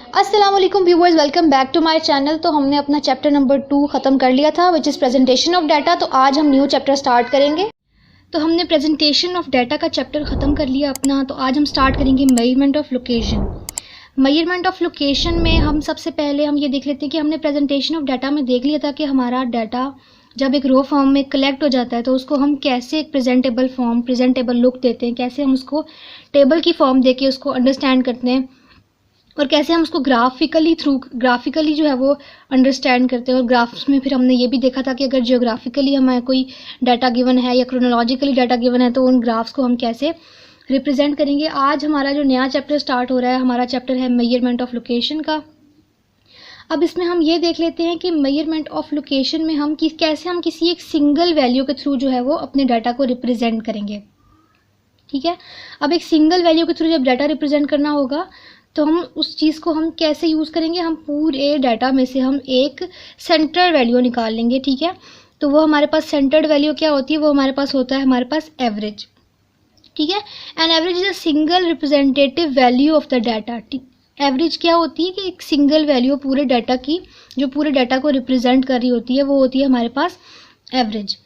अस्सलाम वालेकुम viewers, welcome back to my channel. तो हमने अपना चैप्टर नंबर 2 ख़त्म कर लिया था, which is presentation of data. तो आज हम न्यू चैप्टर स्टार्ट करेंगे। तो हमने प्रेजेंटेशन ऑफ डाटा का चैप्टर ख़त्म कर लिया अपना। तो आज हम स्टार्ट करेंगे measurement of location. Measurement of location में हम सबसे पहले हम ये देख लेते हैं कि हमने प्रेजेंटेशन ऑफ डाटा में देख लिया था कि हमारा डाटा जब एक रो फॉर्म में कलेक्ट हो जाता है तो उसको हम कैसे एक प्रेजेंटेबल फॉर्म, प्रेजेंटेबल लुक देते हैं, कैसे हम उसको टेबल की फॉर्म देके उसको अंडरस्टैंड करते हैं और कैसे हम उसको ग्राफिकली जो है वो अंडरस्टैंड करते हैं। और ग्राफ्स में फिर हमने ये भी देखा था कि अगर जियोग्राफिकली हमें कोई डाटा गिवन है या क्रोनोलॉजिकली डाटा गिवन है तो उन ग्राफ्स को हम कैसे रिप्रेजेंट करेंगे। आज हमारा जो नया चैप्टर स्टार्ट हो रहा है, हमारा चैप्टर है मेजरमेंट ऑफ लोकेशन का। अब इसमें हम ये देख लेते हैं कि मेजरमेंट ऑफ लोकेशन में हम कैसे हम किसी एक सिंगल वैल्यू के थ्रू जो है वो अपने डाटा को रिप्रेजेंट करेंगे। ठीक है, अब एक सिंगल वैल्यू के थ्रू जब डाटा रिप्रेजेंट करना होगा तो हम उस चीज़ को हम कैसे यूज़ करेंगे। हम पूरे डाटा में से हम एक सेंटर्ड वैल्यू निकाल लेंगे। ठीक है, तो वो हमारे पास सेंटर्ड वैल्यू क्या होती है, वो हमारे पास होता है हमारे पास एवरेज। ठीक है, and average is a single representative value of the data. Average क्या होती है कि एक सिंगल वैल्यू पूरे डाटा की, जो पूरे डाटा को रिप्रेजेंट कर रही होती है, वो होती है हमारे पास एवरेज।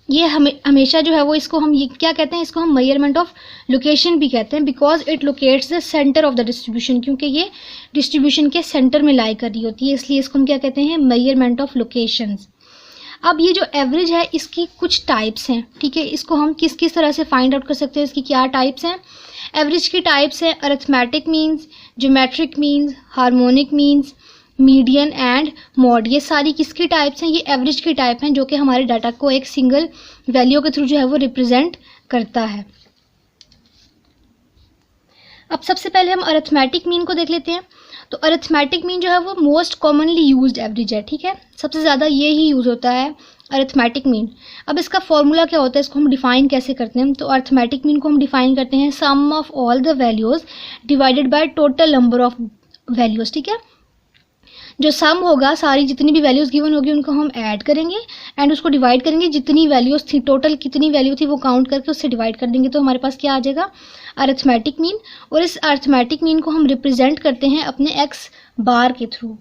ये हमेशा जो है वो इसको हम ये क्या कहते हैं, इसको हम मेजरमेंट ऑफ लोकेशन भी कहते हैं, because it locates the centre of the distribution, क्योंकि ये डिस्ट्रीब्यूशन के सेंटर में लाई कर रही होती है, इसलिए इसको हम क्या कहते हैं, मेजरमेंट ऑफ लोकेशंस। अब ये जो एवरेज है इसकी कुछ टाइप्स हैं। ठीक है, इसको हम किस किस तरह से फाइंड आउट कर सकते हैं, इसकी क्या टाइप्स हैं। एवरेज की टाइप्स हैं arithmetic means, geometric means, harmonic means, median and mod. ये सारी किसकी टाइप्स हैं, ये एवरेज की टाइप हैं जो कि हमारे डाटा को एक सिंगल वैल्यू के थ्रू जो है वो रिप्रेजेंट करता है। अब सबसे पहले हम अरिथमेटिक मीन को देख लेते हैं। तो अरिथमेटिक मीन जो है वो मोस्ट कॉमनली यूज्ड एवरेज है। ठीक है, सबसे ज़्यादा ये ही यूज़ होता है अरिथमेटिक मीन। अब इसका फॉर्मूला क्या होता है, इसको हम डिफाइन कैसे करते हैं। तो अरिथमेटिक मीन को हम डिफाइन करते हैं sum of all the values divided by total number of values. ठीक है, जो सम होगा, सारी जितनी भी वैल्यूज़ गिवन होगी उनको हम ऐड करेंगे एंड उसको डिवाइड करेंगे, जितनी वैल्यूज़ थी, टोटल कितनी वैल्यू थी वो काउंट करके उससे डिवाइड कर देंगे, तो हमारे पास क्या आ जाएगा, अरिथमेटिक मीन। और इस अरिथमेटिक मीन को हम रिप्रेजेंट करते हैं अपने एक्स बार के थ्रू।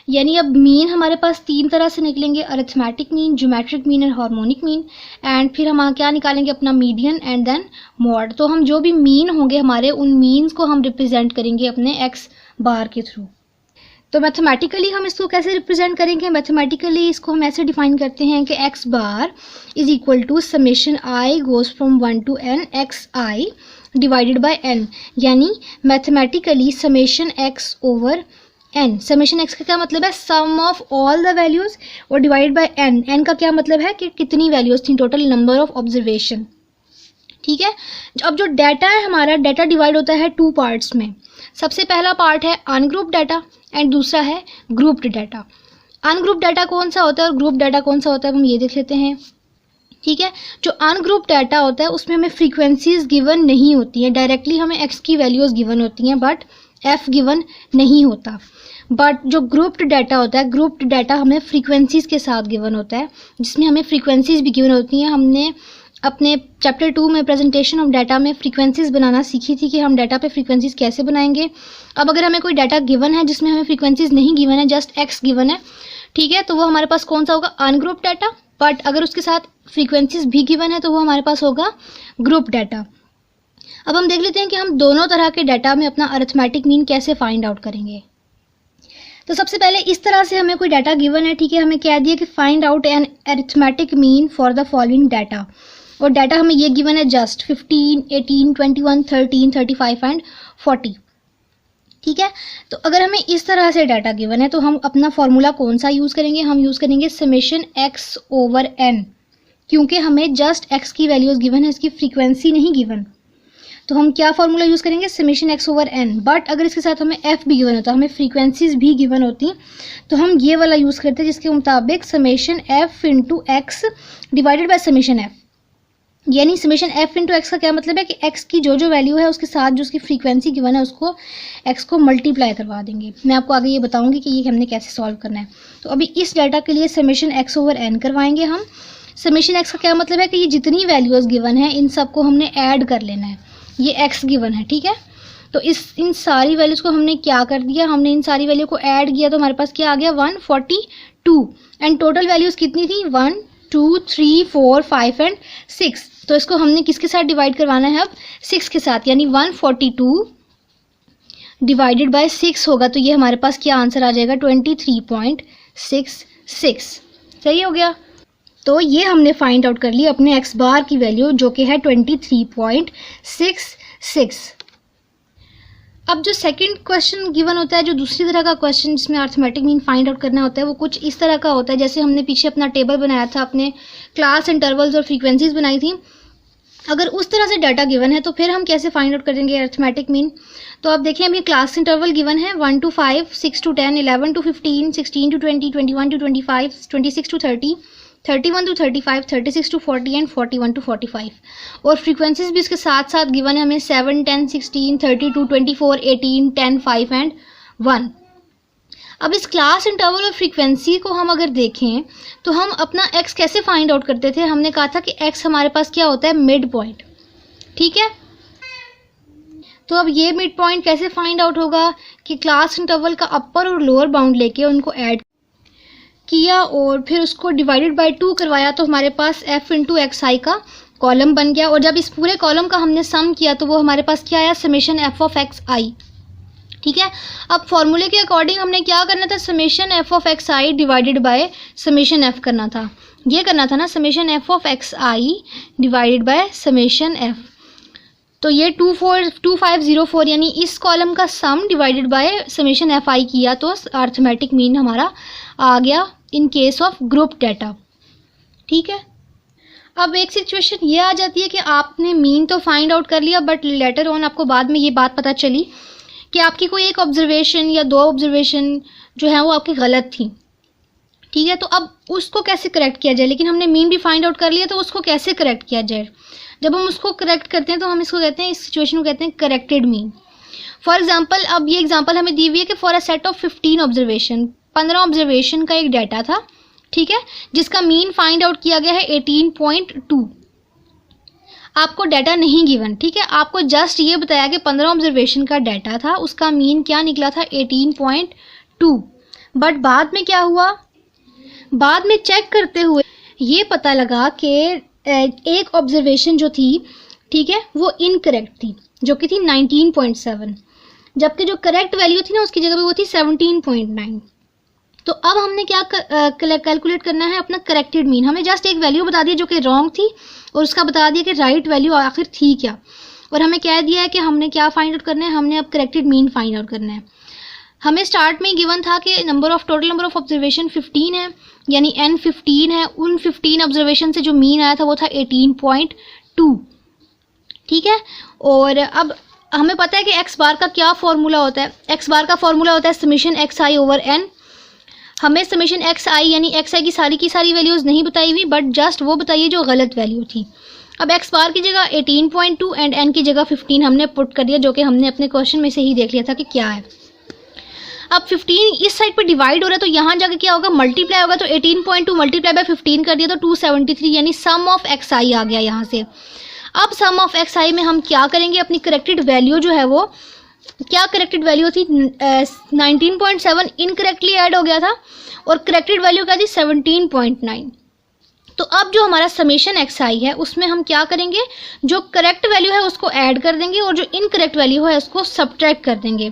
यानी अब मीन हमारे पास तीन तरह से निकलेंगे, अरिथमेटिक मीन, ज्योमेट्रिक मीन और हार्मोनिक मीन। एंड फिर हम क्या निकालेंगे, अपना मीडियन एंड देन मॉड। तो हम जो भी मीन होंगे हमारे, उन मीन्स को हम रिप्रेजेंट करेंगे अपने एक्स बार के थ्रू। तो मैथमेटिकली हम इसको कैसे रिप्रेजेंट करेंगे, मैथमेटिकली इसको हम ऐसे डिफाइन करते हैं कि X bar is equal to summation I goes from 1 to n X I divided by n। यानी mathematically summation X over n, summation X का क्या मतलब है, sum of all the values, और डिवाइडेड बाय n। n का क्या मतलब है कि कितनी वैल्यूज थी, टोटल नंबर ऑफ ऑब्जर्वेशन। ठीक है, अब जो डाटा है हमारा, डाटा डिवाइड होता है 2 पार्ट्स में। सबसे पहला पार्ट है अनग्रुप्ड डाटा एंड दूसरा है ग्रुप्ड डाटा। अनग्रुप्ड डाटा कौन सा होता है और ग्रुप डाटा कौन सा होता है, हम ये देख लेते हैं। ठीक है, जो अनग्रुप्ड डाटा होता है उसमें हमें फ्रीक्वेंसीज गिवन नहीं होती हैं, डायरेक्टली हमें एक्स की वैल्यूज गिवन होती हैं बट एफ गिवन नहीं होता। बट जो ग्रुप्ड डाटा होता है, ग्रुप्ड डाटा हमें फ्रीक्वेंसीज के साथ गिवन होता है, जिसमें हमें फ्रीक्वेंसीज भी गिवन होती हैं। हमने अपने चैप्टर 2 में प्रेजेंटेशन ऑफ डाटा में फ्रीक्वेंसीज बनाना सीखी थी कि हम डाटा पे फ्रीक्वेंसीज कैसे बनाएंगे। अब अगर हमें कोई डाटा गिवन है जिसमें हमें फ्रीक्वेंसीज नहीं गिवन है, जस्ट एक्स गिवन है, ठीक है, तो वो हमारे पास कौन सा होगा, अनग्रुप्ड डाटा। बट अगर उसके साथ फ्रीक्वेंसीज भी गिवन है तो वो हमारे पास होगा ग्रुप डाटा। अब हम देख लेते हैं कि हम दोनों तरह के डाटा में अपना अरिथमेटिक मीन कैसे फाइंड आउट करेंगे। तो सबसे पहले इस तरह से हमें कोई डाटा गिवन है, ठीक है, हमें कह दिया कि find out an arithmetic mean for the following data, और डाटा हमें ये गिवन है जस्ट 15, 18, 21, 13, 35 एंड 40। ठीक है, तो अगर हमें इस तरह से डाटा गिवन है तो हम अपना फॉर्मूला कौन सा यूज़ करेंगे, हम यूज़ करेंगे समेशन एक्स ओवर एन, क्योंकि हमें जस्ट एक्स की वैल्यूज़ गिवन है, इसकी फ्रीक्वेंसी नहीं गिवन। तो हम क्या फॉर्मूला यूज़ करेंगे, summation X over N. But अगर इसके साथ हमें एफ भी गिवन होता, हमें फ्रीक्वेंसीज भी गिवन होती, तो हम ये वाला यूज़ करते हैं जिसके मुताबिक summation F into x divided by summation F. यानी समेशन एफ इंटू एक्स का क्या मतलब है कि एक्स की जो जो वैल्यू है उसके साथ जो उसकी फ्रीक्वेंसी गिवन है उसको एक्स को मल्टीप्लाई करवा देंगे। मैं आपको आगे ये बताऊंगी कि ये हमने कैसे सॉल्व करना है। तो अभी इस डाटा के लिए समेशन एक्स ओवर एन करवाएंगे हम। समेशन एक्स का क्या मतलब है कि ये जितनी वैल्यूज गिवन है इन सबको हमने ऐड कर लेना है, ये एक्स गिवन है। ठीक है, तो इन सारी वैल्यूज़ को हमने क्या कर दिया, हमने इन सारी वैल्यू को ऐड किया तो हमारे पास क्या आ गया 142 एंड टोटल वैल्यूज़ कितनी थी 1 2 3 4 5 एंड 6। तो इसको हमने किसके साथ डिवाइड करवाना है अब 6 के साथ, यानी 142 डिवाइडेड बाय 6 होगा तो ये हमारे पास क्या आंसर आ जाएगा 23.66। सही हो गया। तो ये हमने फाइंड आउट कर ली अपने एक्स बार की वैल्यू जो कि है 23.66। अब जो सेकंड क्वेश्चन गिवन होता है, जो दूसरी तरह का क्वेश्चन जिसमें अर्थमेटिक मीन फाइंड आउट करना होता है, वो कुछ इस तरह का होता है जैसे हमने पीछे अपना टेबल बनाया था, अपने क्लास इंटरवल्स और फ्रीक्वेंसीज बनाई थी। अगर उस तरह से डाटा गिवन है तो फिर हम कैसे फाइंड आउट करेंगे अर्थमेटिक मीन। तो आप देखिए अभी क्लास इंटरवल गिवन है 1 to 5, 6 to 10, 11 to 15, 16 to 20, 21 to 25, 26 to 30, 31 to 35, 36 to 40 and 41 to 45। और फ्रीक्वेंसीज भी इसके साथ साथ गिवन है हमें 7, 10, 16, 32, 24, 18, 10, 5 एंड 1। अब इस क्लास इंटरवल और फ्रीक्वेंसी को हम अगर देखें तो हम अपना x कैसे फाइंड आउट करते थे। हमने कहा था कि x हमारे पास क्या होता है मिड पॉइंट, ठीक है। तो अब ये मिड पॉइंट कैसे फाइंड आउट होगा कि क्लास इंटरवल का अपर और लोअर बाउंड लेके उनको ऐड किया और फिर उसको डिवाइडेड बाय 2 करवाया तो हमारे पास f इंटू एक्स आई का कॉलम बन गया। और जब इस पूरे कॉलम का हमने सम किया तो वो हमारे पास क्या आया समेशन f ऑफ एक्स आई, ठीक है। अब फॉर्मूले के अकॉर्डिंग हमने क्या करना था summation f of x I divided by summation f करना था, ये करना था ना summation f of x I divided by summation f। तो ये 2504 यानी इस कॉलम का सम divided by summation F I किया तो अर्थमेटिक मीन हमारा आ गया in case of group data, ठीक है। अब एक सिचुएशन ये आ जाती है कि आपने मीन तो फाइंड आउट कर लिया बट लेटर ऑन आपको बाद में ये बात पता चली कि आपकी कोई एक ऑब्जर्वेशन या 2 ऑब्जर्वेशन जो है वो आपकी गलत थी, ठीक है। तो अब उसको कैसे करेक्ट किया जाए, लेकिन हमने मीन भी फाइंड आउट कर लिया तो उसको कैसे करेक्ट किया जाए। जब हम उसको करेक्ट करते हैं तो हम इसको कहते हैं, इस सिचुएशन को कहते हैं करेक्टेड मीन। फॉर एग्जांपल अब ये एग्जांपल हमें दी हुई है कि for a set of 15 observation, 15 observation का एक डाटा था, ठीक है, जिसका मीन फाइंड आउट किया गया है 18.2। आपको डाटा नहीं गिवन, ठीक है, आपको जस्ट ये बताया कि 15 ऑब्जर्वेशन का डाटा था, उसका मीन क्या निकला था 18.2। बट बाद में क्या हुआ, बाद में चेक करते हुए ये पता लगा कि एक ऑब्जर्वेशन जो थी, ठीक है, वो इनकरेक्ट थी जो कि थी 19.7, जबकि जो करेक्ट वैल्यू थी ना उसकी जगह पे वो थी 17.9। तो अब हमने क्या कैलकुलेट करना है अपना करेक्टेड मीन। हमें जस्ट एक वैल्यू बता दी जो कि रॉन्ग थी और उसका बता दिया कि राइट वैल्यू आखिर थी क्या, और हमें कह दिया है कि हमने क्या फाइंड आउट करना है, हमने अब करेक्टेड मीन फाइंड आउट करना है। हमें स्टार्ट में गिवन था कि टोटल नंबर ऑफ ऑब्जर्वेशन 15 है, यानी n 15 है। उन 15 ऑब्जर्वेशन से जो मीन आया था वो था 18.2, ठीक है। और अब हमें पता है कि एक्स बार का क्या फॉर्मूला होता है, एक्स बार का फॉर्मूला होता है summation X I over N. हमें समेशन एक्स आई यानी एक्स आई की सारी वैल्यूज़ नहीं बताई हुई, बट जस्ट वो बताइए जो गलत वैल्यू थी। अब एक्स बार की जगह 18.2 एंड एन की जगह 15 हमने पुट कर दिया, जो कि हमने अपने क्वेश्चन में से ही देख लिया था कि क्या है। अब 15 इस साइड पर डिवाइड हो रहा है तो यहाँ जाके क्या होगा मल्टीप्लाई होगा, तो 18.2 मल्टीप्लाई बाय 15 कर दिया तो 273 यानी सम ऑफ एक्स आई आ गया यहाँ से। अब सम ऑफ एक्स आई में हम क्या करेंगे, अपनी करेक्टेड वैल्यू जो है वो क्या करेक्टेड वैल्यू थी 19.7 इनकरेक्टली ऐड हो गया था और करेक्टेड वैल्यू क्या थी 17.9। तो अब जो हमारा समेशन एक्स आई है उसमें हम क्या करेंगे, जो करेक्ट वैल्यू है उसको ऐड कर देंगे और जो इनकरेक्ट वैल्यू है उसको सब्ट्रैक्ट कर देंगे,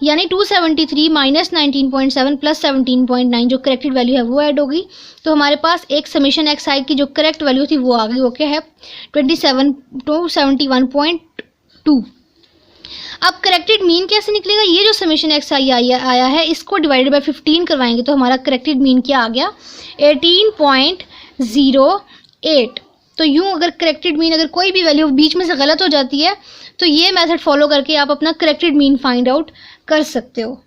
यानी 273 माइनस 19.7 प्लस 17.9 जो करेक्टेड वैल्यू है वो ऐड होगी। तो हमारे पास एक समेशन एक्स आई की जो करेक्ट वैल्यू थी वो आ गई, वो क्या है 27 to 71.2। अब करेक्टेड मीन कैसे निकलेगा, ये जो समेशन एक्स आई आया है इसको डिवाइडेड बाय 15 करवाएंगे तो हमारा करेक्टेड मीन क्या आ गया 18.08। तो यूं अगर करेक्टेड मीन अगर कोई भी वैल्यू बीच में से गलत हो जाती है तो ये मेथड फॉलो करके आप अपना करेक्टेड मीन फाइंड आउट कर सकते हो।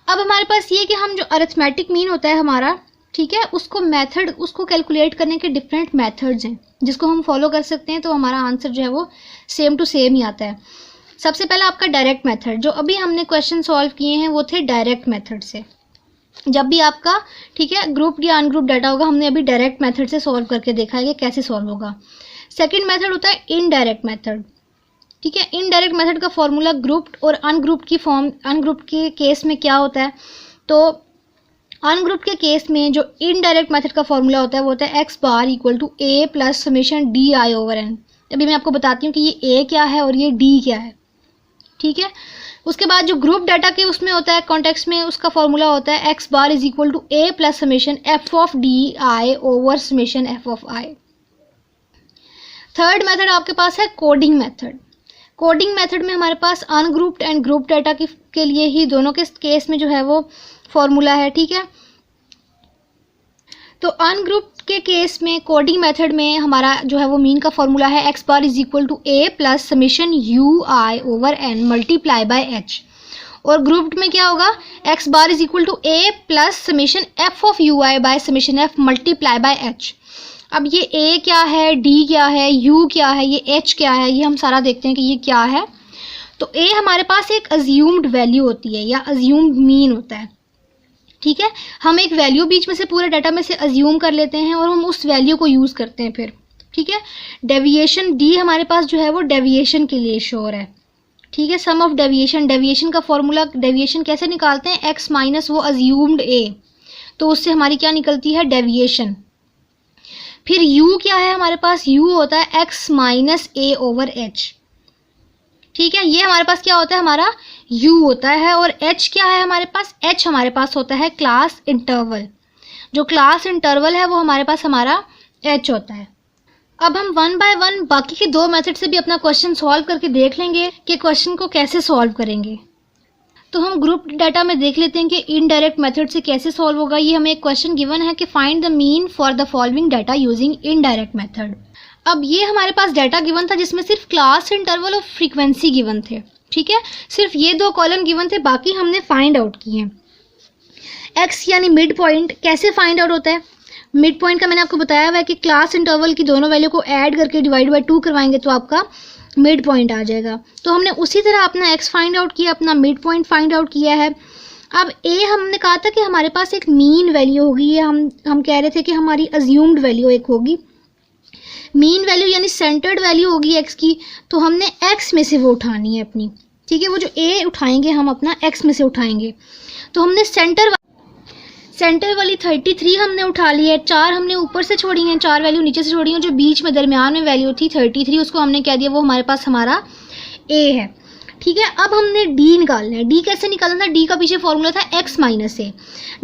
अब हमारे पास ये कि हम जो अरिथमेटिक मीन होता है हमारा, ठीक है, उसको कैलकुलेट करने के डिफरेंट मेथड्स हैं जिसको हम फॉलो कर सकते हैं, तो हमारा आंसर जो है वो सेम टू सेम ही आता है। सबसे पहला आपका डायरेक्ट मेथड, जो अभी हमने क्वेश्चन सॉल्व किए हैं वो थे डायरेक्ट मेथड से। जब भी आपका, ठीक है, ग्रुप या अनग्रुप डाटा होगा, हमने अभी डायरेक्ट मेथड से सॉल्व करके देखा है कि कैसे सॉल्व होगा। सेकंड मेथड होता है इनडायरेक्ट मेथड, ठीक है। इनडायरेक्ट मेथड का फॉर्मूला ग्रुप्ड और अनग्रुप्ड के केस में क्या होता है, तो अनग्रुप्ड के केस में जो इनडायरेक्ट मेथड का फॉर्मूला होता है वो होता है X bar equal to A plus summation D I over N. अभी मैं आपको बताती हूँ कि ये ए क्या है और ये डी क्या है, ठीक है। उसके बाद जो ग्रुप डाटा के उसमें होता है कॉन्टेक्स्ट में, उसका फॉर्मूला होता है X bar is equal to A plus summation F of D I over summation F of I. Third method आपके पास है कोडिंग मेथड। कोडिंग मेथड में हमारे पास अनग्रुप्ड एंड ग्रुप डाटा के लिए ही दोनों के केस में जो है वो फॉर्मूला है, ठीक है। तो अनग्रुप्ड के केस में कोडिंग मेथड में हमारा जो है वो मीन का फॉर्मूला है X bar is equal to A plus summation U I over N multiply by H. और ग्रुप्ड में क्या होगा, X bar is equal to A plus summation F of U I by summation F multiply by H. अब ये ए क्या है, D क्या है, यू क्या है, ये एच क्या है, ये हम सारा देखते हैं कि ये क्या है। तो ए हमारे पास एक अज्यूम्ड वैल्यू होती है या अज्यूम्ड मीन होता है, ठीक है। हम एक वैल्यू बीच में से पूरे डाटा में से अज्यूम कर लेते हैं और हम उस वैल्यू को यूज़ करते हैं फिर, ठीक है। डेविएशन डी हमारे पास जो है वो डेविएशन के लिए श्योर है, ठीक है। सम ऑफ डेविएशन, डेविएशन का फॉर्मूला, डेविएशन कैसे निकालते हैं, एक्स माइनस वो अज्यूम्ड ए, तो उससे हमारी क्या निकलती है, डेविएशन। फिर u क्या है हमारे पास, u होता है x माइनस ए ओवर एच, ठीक है। ये हमारे पास क्या होता है, हमारा u होता है। और h क्या है हमारे पास, h हमारे पास होता है क्लास इंटरवल। जो क्लास इंटरवल है वो हमारे पास हमारा h होता है। अब हम वन बाय वन बाकी के दो मेथड से भी अपना क्वेश्चन सॉल्व करके देख लेंगे कि क्वेश्चन को कैसे सॉल्व करेंगे। तो हम ग्रुप डाटा में देख लेते हैं कि इनडायरेक्ट मेथड से कैसे सॉल्व होगा। ये हमें एक क्वेश्चन गिवन है कि find the mean for the following data using indirect method. अब ये हमारे पास डाटा गिवन था जिसमें सिर्फ क्लास इंटरवल और फ्रीक्वेंसी गिवन थे, ठीक है। सिर्फ ये दो कॉलम गिवन थे, बाकी हमने फाइंड आउट किए हैं। एक्स यानी मिड पॉइंट कैसे फाइंड आउट होता है, मिड पॉइंट का मैंने आपको बताया हुआ है कि क्लास इंटरवल की दोनों वैल्यू को ऐड करके डिवाइड बाय 2 करवाएंगे तो आपका मिड पॉइंट आ जाएगा। तो हमने उसी तरह अपना एक्स फाइंड आउट किया, अपना मिड पॉइंट फाइंड आउट किया है। अब ए हमने कहा था कि हमारे पास एक मीन वैल्यू होगी, ये हम कह रहे थे कि हमारी अज्यूम्ड वैल्यू एक होगी। मीन वैल्यू यानी सेंटर्ड वैल्यू होगी एक्स की, तो हमने एक्स में से वो उठानी है अपनी, ठीक है। वो जो ए उठाएंगे हम अपना एक्स में से उठाएंगे। तो हमने सेंटर वाली 33 हमने उठा ली है, 4 हमने ऊपर से छोड़ी हैं, 4 वैल्यू नीचे से छोड़ी हैं। जो बीच में दरमियान में वैल्यू थी 33 उसको हमने कह दिया वो हमारे पास हमारा ए है, ठीक है। अब हमने डी निकालना है। डी कैसे निकालना था, डी का पीछे फॉर्मूला था एक्स माइनस ए।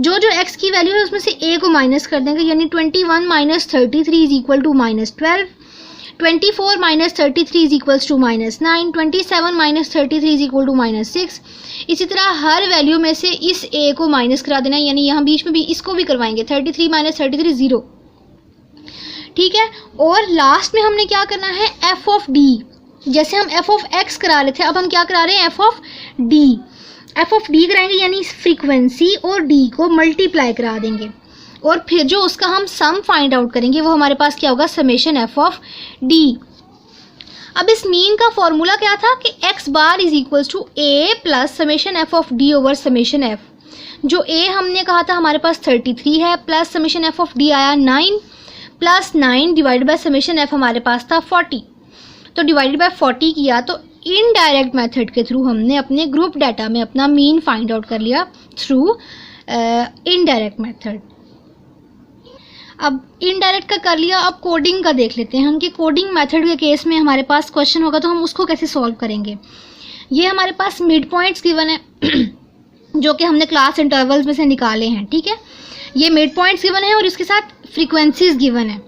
जो एक्स की वैल्यू है उसमें से ए को माइनस कर देंगे, यानी 21 minus 33 is equal to minus 12, 24 minus 33 is equals to minus 9, 27 minus 33 is equal to minus 6। इसी तरह हर वैल्यू में से इस ए को माइनस करा देना है, यानी यहाँ बीच में भी इसको भी करवाएंगे, 33 माइनस 33 0, ठीक है। और लास्ट में हमने क्या करना है, एफ ऑफ डी। जैसे हम एफ ऑफ एक्स करा रहे थे, अब हम क्या करा रहे हैं, F of D. F of D कराएंगे यानी फ्रीक्वेंसी और डी को मल्टीप्लाई करा देंगे और फिर जो उसका हम सम फाइंड आउट करेंगे वो हमारे पास क्या होगा, समेशन एफ ऑफ डी। अब इस मीन का फॉर्मूला क्या था कि X bar is equals to A plus summation F of D over summation F. जो ए हमने कहा था हमारे पास 33 है, plus summation F of D आया 9, plus 9 divide by summation F हमारे पास था 40। तो डिवाइडेड बाय 40 किया तो इनडायरेक्ट मेथड के थ्रू हमने अपने ग्रुप डाटा में अपना मीन फाइंड आउट कर लिया थ्रू इनडायरेक्ट मेथड। अब इनडायरेक्ट का कर लिया, अब कोडिंग का देख लेते हैं हम कि कोडिंग मेथड के केस में हमारे पास क्वेश्चन होगा तो हम उसको कैसे सॉल्व करेंगे। ये हमारे पास मिड पॉइंट्स गिवन है जो कि हमने क्लास इंटरवल्स में से निकाले हैं, ठीक है। ये मिड पॉइंट्स गिवन है और इसके साथ फ्रीक्वेंसीज गिवन है।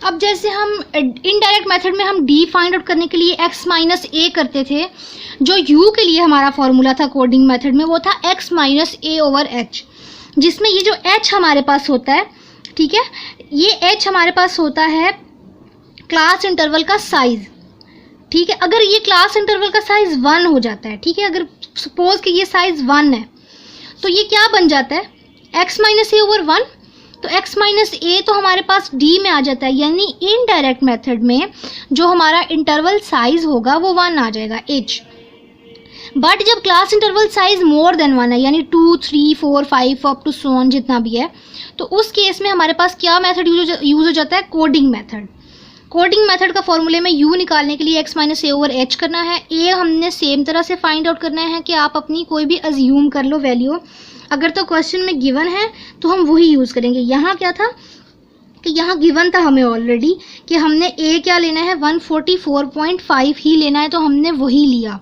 अब जैसे हम इनडायरेक्ट मेथड में हम डी फाइंड आउट करने के लिए एक्स माइनस ए करते थे, जो यू के लिए हमारा फॉर्मूला था कोडिंग मेथड में वो था एक्स माइनस ए ओवर एच, जिसमें ये जो एच हमारे पास होता है, ठीक है, ये एच हमारे पास होता है क्लास इंटरवल का साइज, ठीक है। अगर ये क्लास इंटरवल का साइज 1 हो जाता है, ठीक है, अगर सपोज कि ये साइज 1 है तो ये क्या बन जाता है, एक्स माइनस ए ओवर 1। तो x माइनस ए तो हमारे पास d में आ जाता है, यानी इनडायरेक्ट मेथड में जो हमारा इंटरवल साइज होगा वो 1 आ जाएगा h। बट जब class interval size more than 1 है, यानी 2, 3, 4, 5 अप टू सो ऑन जितना भी है, तो उस केस में हमारे पास क्या मेथड यूज हो जाता है, कोडिंग मेथड। कोडिंग मेथड का फॉर्मूले में u निकालने के लिए x माइनस ए ओवर एच करना है। a हमने सेम तरह से फाइंड आउट करना है कि आप अपनी कोई भी अज्यूम कर लो वैल्यू, अगर तो क्वेश्चन में गिवन है तो हम वही यूज़ करेंगे। यहाँ क्या था कि यहाँ गिवन था हमें ऑलरेडी कि हमने a क्या लेना है 144.5 ही लेना है, तो हमने वही लिया।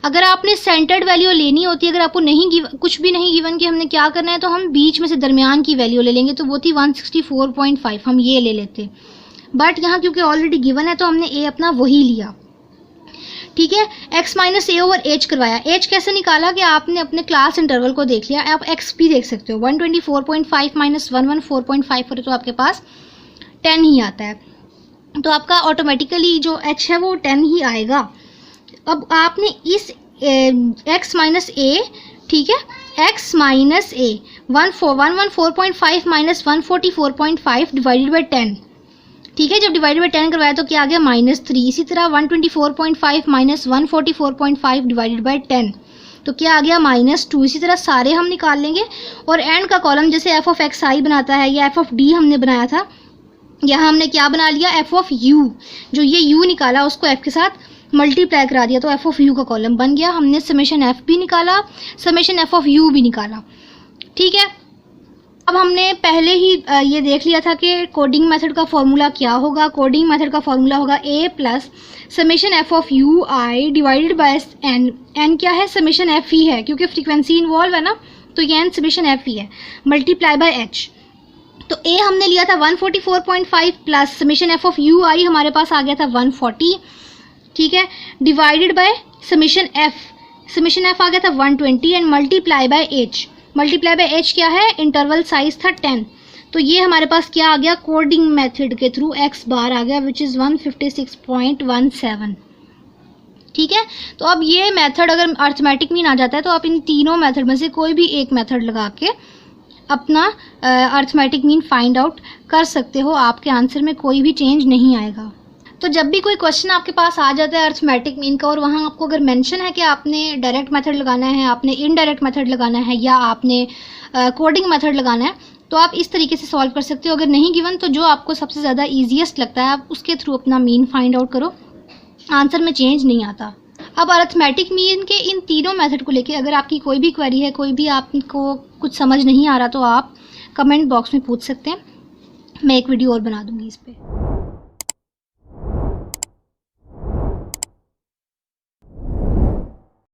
अगर आपने सेंटर्ड वैल्यू लेनी होती, अगर आपको नहीं कुछ भी नहीं गिवन कि हमने क्या करना है, तो हम बीच में से दरमियान की वैल्यू ले लेंगे, तो वो थी 164.5, हम ये ले लेते। बट यहाँ क्योंकि ऑलरेडी गिवन है तो हमने a अपना वही लिया, ठीक है। x माइनस ए ओवर एच करवाया। h कैसे निकाला कि आपने अपने क्लास इंटरवल को देख लिया, आप x भी देख सकते हो। 124.5 माइनस 114.5 करो तो आपके पास 10 ही आता है, तो आपका ऑटोमेटिकली जो h है वो 10 ही आएगा। अब आपने इस x माइनस ए, ठीक है, x minus A 114.5 minus 144.5 divided by 10, ठीक है। जब डिवाइडेड बाई 10 करवाया तो क्या आ गया -3। इसी तरह 124.5 माइनस 144.5 डिवाइडेड बाई 10 तो क्या आ गया -2। इसी तरह सारे हम निकाल लेंगे और एंड का कॉलम जैसे f ऑफ एक्स आई बनाता है या f ऑफ d हमने बनाया था, यहाँ हमने क्या बना लिया f ऑफ u, जो ये u निकाला उसको f के साथ मल्टीप्लाई करा दिया तो f ऑफ u का कॉलम बन गया। हमने समेशन f भी निकाला, समेशन f ऑफ u भी निकाला, ठीक है। अब हमने पहले ही ये देख लिया था कि कोडिंग मेथड का फॉर्मूला क्या होगा। कोडिंग मेथड का फॉर्मूला होगा a plus summation f of u I divided by n। n क्या है, समेशन f ही है, क्योंकि फ्रीक्वेंसी इन्वॉल्व है ना, तो ये n समेशन f ही है, मल्टीप्लाई बाय h। तो a हमने लिया था 144.5 plus summation f of u आई हमारे पास आ गया था 140, ठीक है, डिवाइडेड बाय समेशन f आ गया था 120 and multiply by h। Multiply by h क्या है, इंटरवल साइज था 10, तो ये हमारे पास क्या आ गया, कोडिंग मेथड के थ्रू x बार आ गया विच इज़ 156.17, ठीक है। तो अब ये मेथड अगर अर्थमेटिक मीन आ जाता है तो आप इन तीनों मेथड में से कोई भी एक मेथड लगा के अपना अर्थमेटिक मीन फाइंड आउट कर सकते हो, आपके आंसर में कोई भी चेंज नहीं आएगा। तो जब भी कोई क्वेश्चन आपके पास आ जाता है अर्थमेटिक मीन का और वहाँ आपको अगर मेंशन है कि आपने डायरेक्ट मेथड लगाना है, आपने इनडायरेक्ट मेथड लगाना है या आपने कोडिंग मेथड लगाना है, तो आप इस तरीके से सॉल्व कर सकते हो। अगर नहीं गिवन तो जो आपको सबसे ज़्यादा ईजीएस्ट लगता है आप उसके थ्रू अपना मीन फाइंड आउट करो, आंसर में चेंज नहीं आता। अब अर्थमेटिक मीन के इन तीनों मेथड को लेके अगर आपकी कोई भी क्वेरी है, कोई भी आपको कुछ समझ नहीं आ रहा, तो आप कमेंट बॉक्स में पूछ सकते हैं, मैं एक वीडियो और बना दूंगी इस पर।